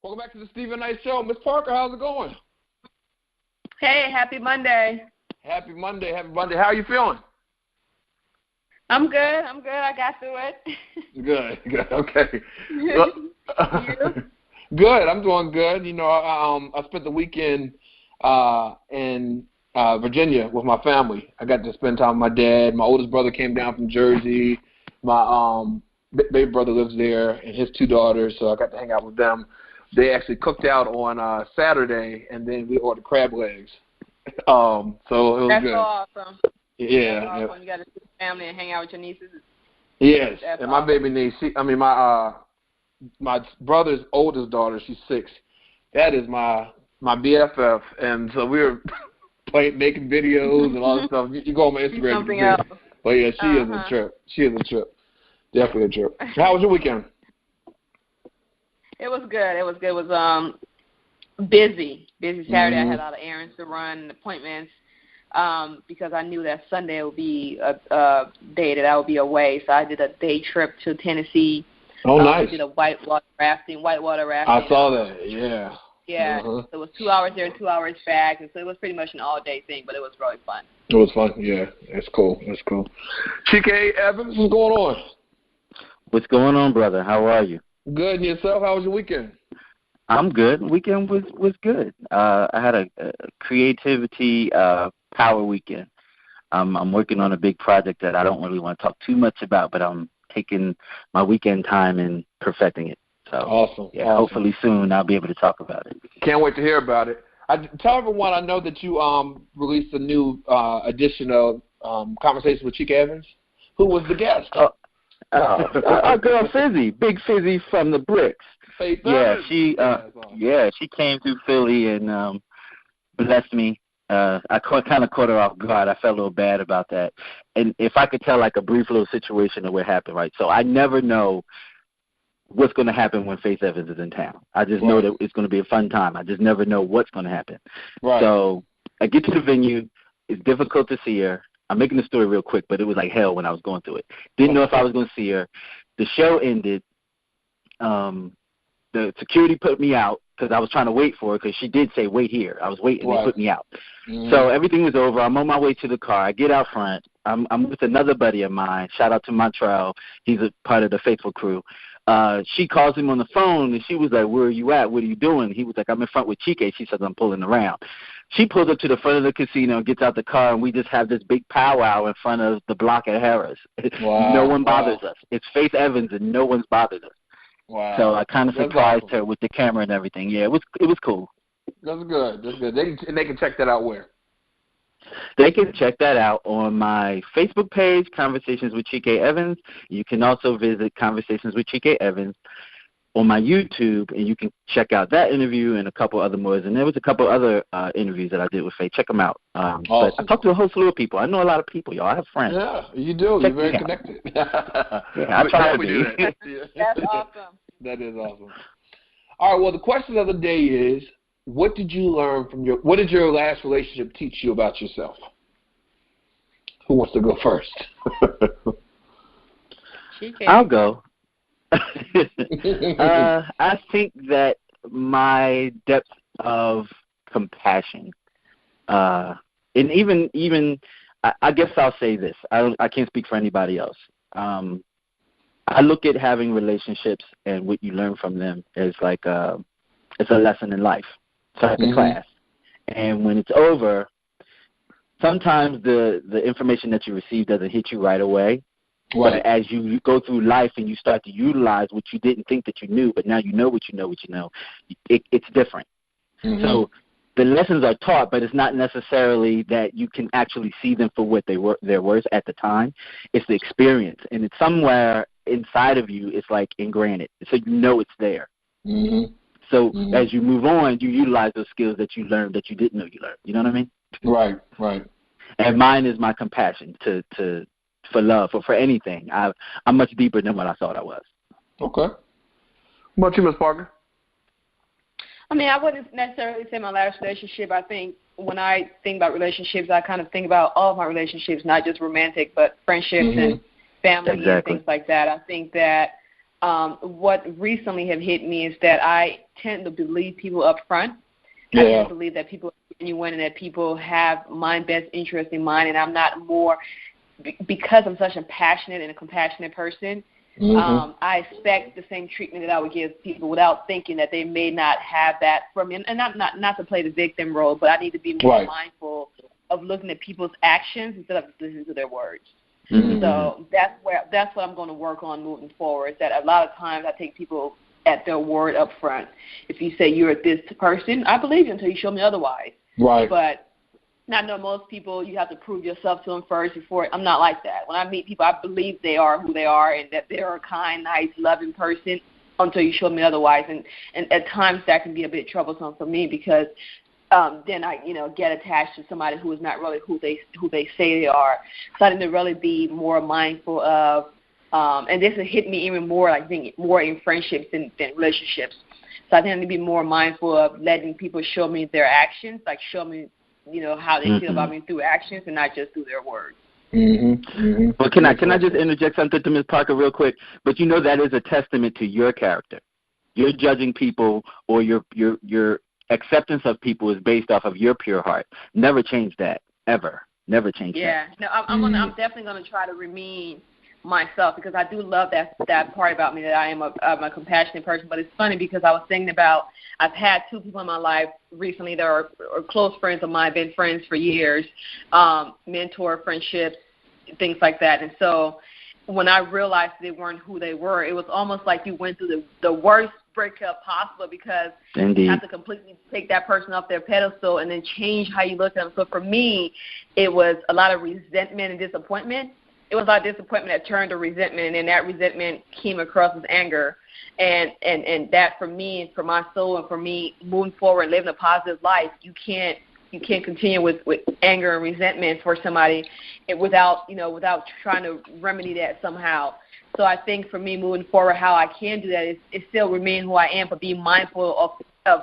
Welcome back to the Stephen Knight Show. Miss Parker, how's it going? Hey, happy Monday. Happy Monday. How are you feeling? I'm good. I got through it. Good. Okay. You? Good. I'm doing good. You know, I spent the weekend in Virginia with my family. I got to spend time with my dad. My oldest brother came down from Jersey. My baby brother lives there and his two daughters, so I got to hang out with them. They actually cooked out on Saturday, and then we ordered crab legs. So it was That's good. So awesome. Yeah. That's awesome. You got to see your family and hang out with your nieces. Yes, That's and awesome. my baby niece, my brother's oldest daughter, she's 6. That is my BFF, and so we were making videos and all that stuff. You go on my Instagram, Something you can see else. it. But yeah, she is a trip. She is a trip. Definitely a trip. How was your weekend? It was good. It was busy Saturday. I had a lot of errands to run and appointments because I knew that Sunday would be a day that I would be away. So I did a day trip to Tennessee. Oh, nice. We did a whitewater rafting. I saw that. Yeah. Yeah. So it was 2 hours there, 2 hours back, and so it was pretty much an all-day thing, but it was really fun. It was fun. Yeah, that's cool. Chike Evans, what's going on? What's going on, brother? How are you? Good. And yourself? How was your weekend? I'm good. Weekend was good. I had a creativity power weekend. I'm working on a big project that I don't really want to talk too much about, but I'm taking my weekend time and perfecting it. So awesome. Yeah, awesome. Hopefully soon I'll be able to talk about it. Can't wait to hear about it. Tell everyone, I know that you released a new edition of Conversations with Chike Evans. Who was the guest? Our girl Fizzy, Big Fizzy from the Bricks. Yeah, she came through Philly and blessed me. I kind of caught her off guard. I felt a little bad about that. And if I could tell like a brief little situation of what happened, right? So I never know what's going to happen when Faith Evans is in town. I just know that it's going to be a fun time. I just never know what's going to happen. Right. So I get to the venue. It's difficult to see her. I'm making the story real quick, but it was like hell when I was going through it. Didn't know if I was going to see her. The show ended. The security put me out because I was trying to wait for her because she did say, wait here. I was waiting. They put me out. Mm-hmm. So everything was over. I'm on my way to the car. I get out front. I'm with another buddy of mine. Shout out to Montreal. He's a part of the Faithful crew. She calls him on the phone, and she was like, where are you at? What are you doing? He was like, I'm in front with Chike. She says, I'm pulling around. She pulls up to the front of the casino and gets out the car, and we just have this big powwow in front of the block at Harris. Wow. No one bothers us. It's Faith Evans, and no one's bothered us. Wow. So I kind of surprised her with the camera and everything. Yeah, it was cool. That's good. They can check that out where? They can check that out on my Facebook page, Conversations with Chike Evans. You can also visit Conversations with Chike Evans on my YouTube, and you can check out that interview and a couple other more. And there was a couple other interviews that I did with Faith. Check them out. Awesome. But I talked to a whole slew of people. I know a lot of people, y'all. I have friends. Yeah, you do. You're very connected. Yeah, I try to be. That's awesome. That is awesome. All right, well, the question of the day is, what did you learn what did your last relationship teach you about yourself? Who wants to go first? I'll go. I think that my depth of compassion, and even I guess I'll say this. I can't speak for anybody else. I look at having relationships and what you learn from them as like it's a lesson in life. So it's a class. And when it's over, sometimes the information that you receive doesn't hit you right away. Right. But as you go through life and you start to utilize what you didn't think that you knew, but now you know what you know, it's different. Mm-hmm. So the lessons are taught, but it's not necessarily that you can actually see them for what their worth at the time. It's the experience, and it's somewhere inside of you. It's like ingrained, so you know it's there. Mm-hmm. So as you move on, you utilize those skills that you learned that you didn't know you learned. You know what I mean? Right. And mine is my compassion for love or for anything. I'm much deeper than what I thought I was. Okay. What about you, Ms. Parker? I mean, I wouldn't necessarily say my last relationship. I think when I think about relationships, I kind of think about all of my relationships, not just romantic, but friendships and family and things like that. I think that what recently have hit me is that I tend to believe people up front. Yeah. I tend to believe that people are genuine and that people have my best interest in mind, and I'm not more because I'm such a passionate and a compassionate person. I expect the same treatment that I would give people without thinking that they may not have that from me. And not to play the victim role, but I need to be more mindful of looking at people's actions instead of listening to their words. So that's what I'm going to work on moving forward. That a lot of times I take people at their word up front. If you say you're this person, I believe you until you show me otherwise. Right. But I know most people, you have to prove yourself to them first before. I'm not like that. When I meet people, I believe they are who they are and that they're a kind, nice, loving person until you show me otherwise. And at times that can be a bit troublesome for me because then I, get attached to somebody who is not really who they say they are. So I need to really be more mindful of, and this has hit me even more, I think, more in friendships than relationships. So I think I need to be more mindful of letting people show me their actions, like show me, how they feel about me through actions and not just through their words. Well, can I just interject something to Ms. Parker real quick? But that is a testament to your character. Your judging people or your acceptance of people is based off of your pure heart. Never change that, ever. Never change that. Yeah, no, I'm definitely going to try to remain myself because I do love that part about me that I am a compassionate person. But it's funny because I was thinking about I've had two people in my life recently that are close friends of mine, been friends for years, mentor friendships, things like that. And so when I realized they weren't who they were, it was almost like you went through the worst breakup possible because you have to completely take that person off their pedestal and then change how you look at them. So for me, it was a lot of resentment and disappointment. It was a lot of disappointment that turned to resentment, and then that resentment came across as anger. And that for me, for my soul, and for me moving forward and living a positive life, you can't continue with anger and resentment for somebody without trying to remedy that somehow. So I think for me moving forward, how I can do that is still remain who I am, but be mindful of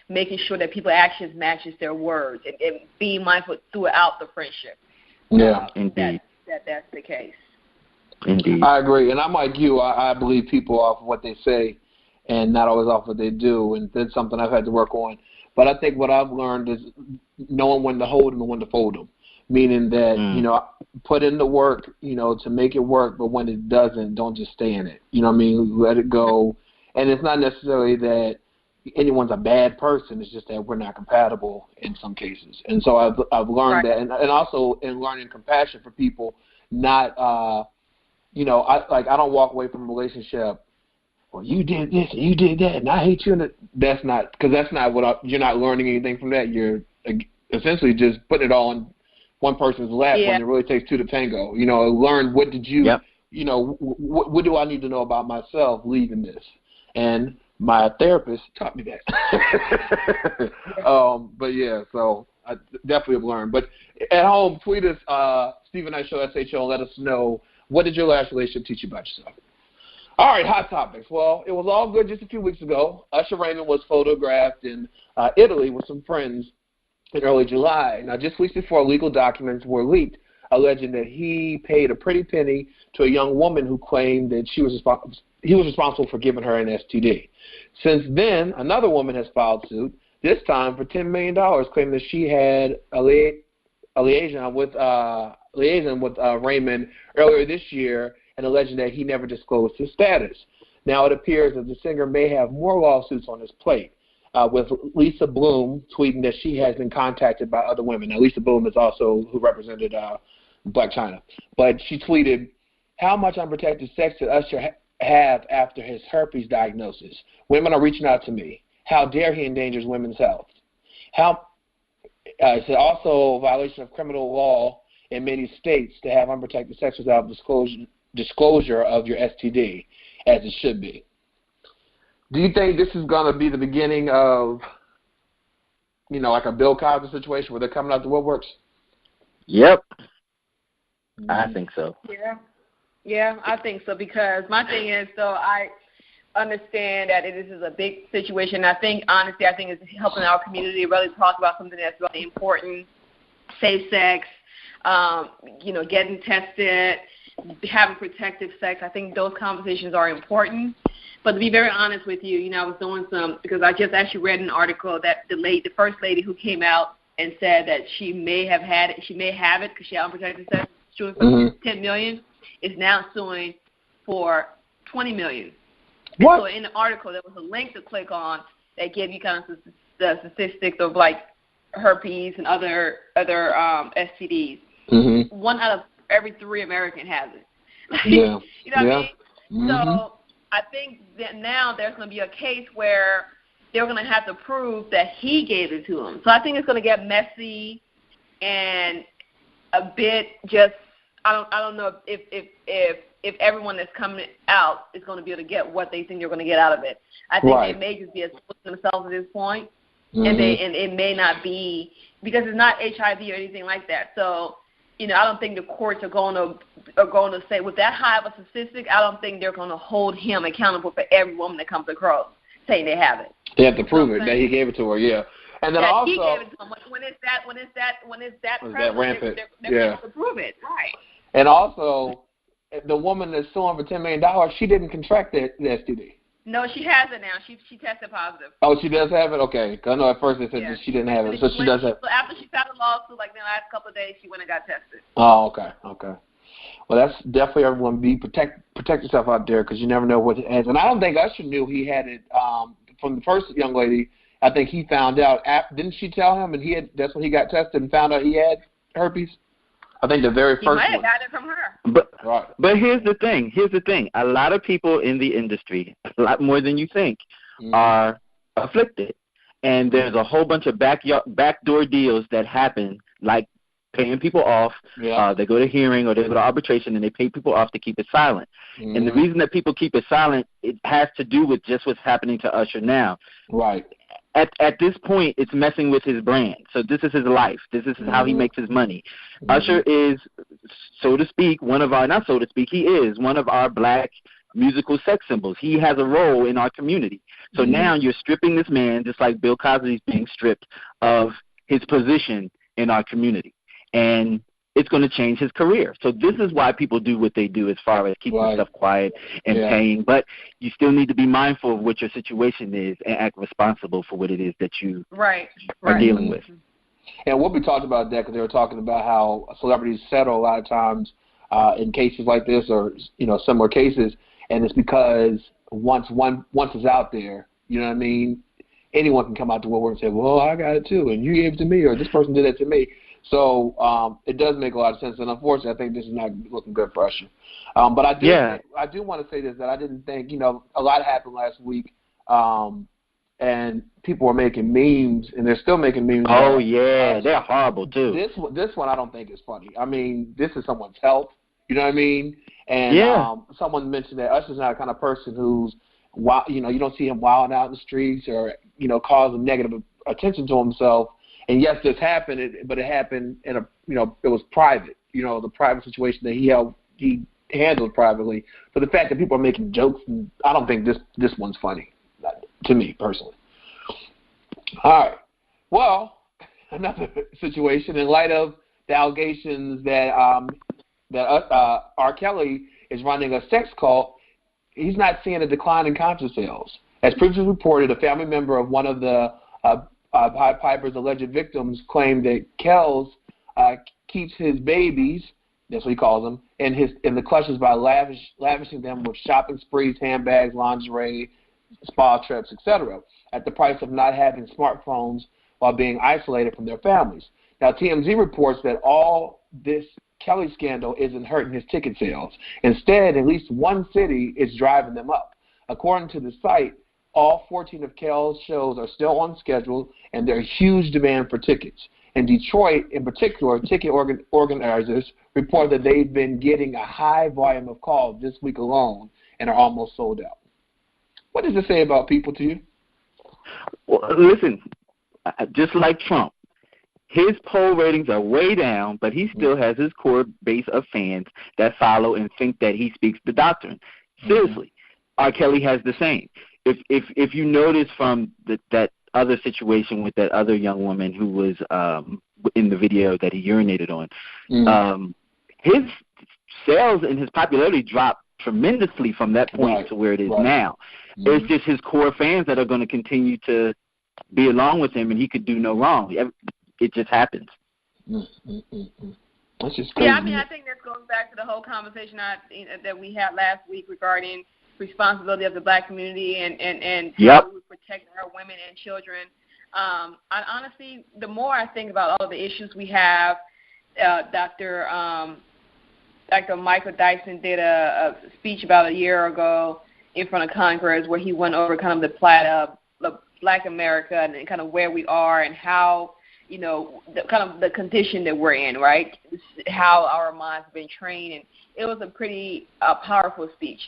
making sure that people's actions matches their words and being mindful throughout the friendship. Yeah, indeed. That's the case. Indeed. I agree. And I'm like you. I believe people off of what they say and not always off what they do. And that's something I've had to work on. But I think what I've learned is knowing when to hold them and when to fold them, meaning that, put in the work, to make it work. But when it doesn't, don't just stay in it. You know what I mean? Let it go. And it's not necessarily that anyone's a bad person. It's just that we're not compatible in some cases. And so I've learned that. And also in learning compassion for people, not, I don't walk away from a relationship. Well, you did this and you did that, and I hate you. And that's not you're not learning anything from that. You're essentially just putting it all on one person's lap when it really takes two to tango. Learn what did you, what do I need to know about myself leaving this? And my therapist taught me that. But yeah, so I definitely have learned. But at home, tweet us, Stephen I Show SHO, and let us know, what did your last relationship teach you about yourself? All right, hot topics. Well, it was all good just a few weeks ago. Usher Raymond was photographed in Italy with some friends in early July. Now, just weeks before, legal documents were leaked alleging that he paid a pretty penny to a young woman who claimed that he was responsible for giving her an STD. Since then, another woman has filed suit, this time for $10 million, claiming that she had a liaison with Raymond earlier this year and alleging that he never disclosed his status. Now it appears that the singer may have more lawsuits on his plate, with Lisa Bloom tweeting that she has been contacted by other women. Now Lisa Bloom is also who represented Black China. But she tweeted, "How much unprotected sex did Usher have after his herpes diagnosis? Women are reaching out to me. How dare he endangers women's health? It's also a violation of criminal law in many states to have unprotected sex without disclosure of your STD, as it should be." Do you think this is going to be the beginning of, like a Bill Cosby situation where they're coming out the woodworks? Yep. I think so. Yeah, I think so, because my thing is, I understand that this is a big situation. I think it's helping our community really talk about something that's really important, safe sex, getting tested, having protective sex. I think those conversations are important. But to be very honest with you, I was doing because I just actually read an article that the first lady who came out and said that she may have it because she had unprotected sex, suing for $10 million, is now suing for $20 million. What? So in the article, there was a link to click on that gave you kind of the statistics of like herpes and other STDs. Mm-hmm. 1 out of every 3 Americans has it. Yeah. You know what I mean? Mm-hmm. So I think that now there's going to be a case where they're going to have to prove that he gave it to him. So I think it's going to get messy and a bit just I don't know if everyone that's coming out is going to be able to get what they think they're going to get out of it. I think they may just be exposing themselves at this point, and it may not be because it's not HIV or anything like that. So I don't think the courts are going to say with that high of a statistic. I don't think they're going to hold him accountable for every woman that comes across saying they have it. They have to prove it that he gave it to her. Yeah. And then also, he gave it to him. When it's that prevalent, rampant, they're able to prove it, right? And also, the woman that's suing for $10 million, she didn't contract the STD. No, she has it now. She tested positive. Oh, she does have it? Okay. Because I know at first they said that she didn't have it. So she does have it. So after she filed a lawsuit, like the last couple of days, she went and got tested. Oh, okay. Well, that's definitely everyone protect yourself out there because you never know what it has. And I don't think Usher knew he had it from the first young lady. I think he found out. Didn't she tell him? And that's when he got tested and found out he had herpes? I think the very first one. He might have got it from her. But here's the thing. A lot of people in the industry, a lot more than you think, are afflicted. And there's a whole bunch of backdoor deals that happen, like paying people off. Yeah. They go to hearing or they go to arbitration and they pay people off to keep it silent. And the reason that people keep it silent, it has to do with just what's happening to Usher now. Right. At this point, it's messing with his brand. So this is his life. This is how he makes his money. Usher is, so to speak, he is one of our black musical sex symbols. He has a role in our community. So now you're stripping this man, just like Bill Cosby's being stripped of his position in our community. And it's going to change his career. So this is why people do what they do as far as keeping stuff quiet and paying. But you still need to be mindful of what your situation is and act responsible for what it is that you are dealing with. And we'll be talking about that because they were talking about how celebrities settle a lot of times in cases like this or, similar cases. And it's because once it's out there, you know what I mean, anyone can come out to woodwork and say, well, I got it too, and you gave it to me, or this person did it to me. So it does make a lot of sense, and unfortunately, I think this is not looking good for Usher. But I do want to say this, that I didn't think, a lot happened last week, and people were making memes, and they're still making memes. Oh, yeah, they're horrible, too. This one I don't think is funny. I mean, this is someone's health, you know what I mean? And someone mentioned that Usher's not the kind of person who's, you don't see him wilding out in the streets or, causing negative attention to himself. And yes, this happened, but it happened in a, it was private, the private situation that he handled privately. But the fact that people are making jokes, I don't think this one's funny, to me personally. All right. Well, another situation in light of the allegations that R. Kelly is running a sex cult. He's not seeing a decline in concert sales. As previously reported, a family member of one of the Pied Piper's alleged victims claimed that Kells keeps his babies, that's what he calls them, in the clutches by lavishing them with shopping sprees, handbags, lingerie, spa trips, etc., at the price of not having smartphones while being isolated from their families. Now, TMZ reports that all this Kelly scandal isn't hurting his ticket sales. Instead, at least one city is driving them up. According to the site, all 14 of Kel's shows are still on schedule, and there's huge demand for tickets. In Detroit, in particular, ticket organizers report that they've been getting a high volume of calls this week alone and are almost sold out. What does it say about people to you? Well, listen, just like Trump, his poll ratings are way down, but he still has his core base of fans that follow and think that he speaks the doctrine. Seriously, R. Kelly has the same. If you notice from that other situation with that other young woman who was in the video that he urinated on, his sales and his popularity dropped tremendously from that point to where it is now. It's just his core fans that are going to continue to be along with him, and he could do no wrong. It just happens. That's just crazy. Yeah, I mean, I think that's going back to the whole conversation that we had last week regarding responsibility of the black community and how we protect our women and children. I honestly, the more I think about all of the issues we have, Dr. Michael Dyson did a speech about a year ago in front of Congress where he went over kind of the plight of Black America and kind of where we are and how, kind of the condition that we're in, right? How our minds have been trained. And it was a pretty powerful speech.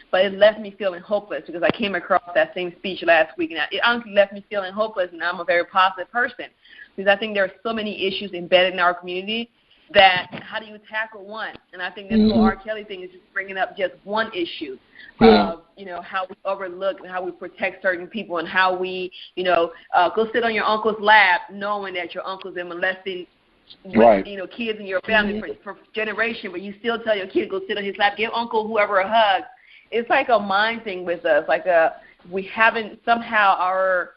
But it left me feeling hopeless because I came across that same speech last week, and it honestly left me feeling hopeless, and I'm a very positive person because I think there are so many issues embedded in our community that how do you tackle one? And I think this whole R. Kelly thing is just bringing up just one issue of, how we overlook and how we protect certain people and how we, go sit on your uncle's lap knowing that your uncle's been molesting kids in your family for generation, but you still tell your kid go sit on his lap, give Uncle whoever a hug. It's like a mind thing with us. Like we haven't somehow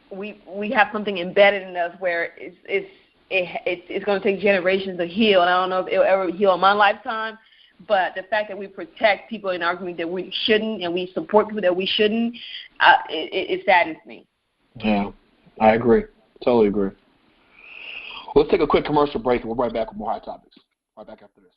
we have something embedded in us where it's going to take generations to heal, and I don't know if it'll ever heal in my lifetime. But the fact that we protect people in our community that we shouldn't, and we support people that we shouldn't, it saddens me. Yeah, I agree. Totally agree. Let's take a quick commercial break, and we'll be right back with more hot topics. Right back after this.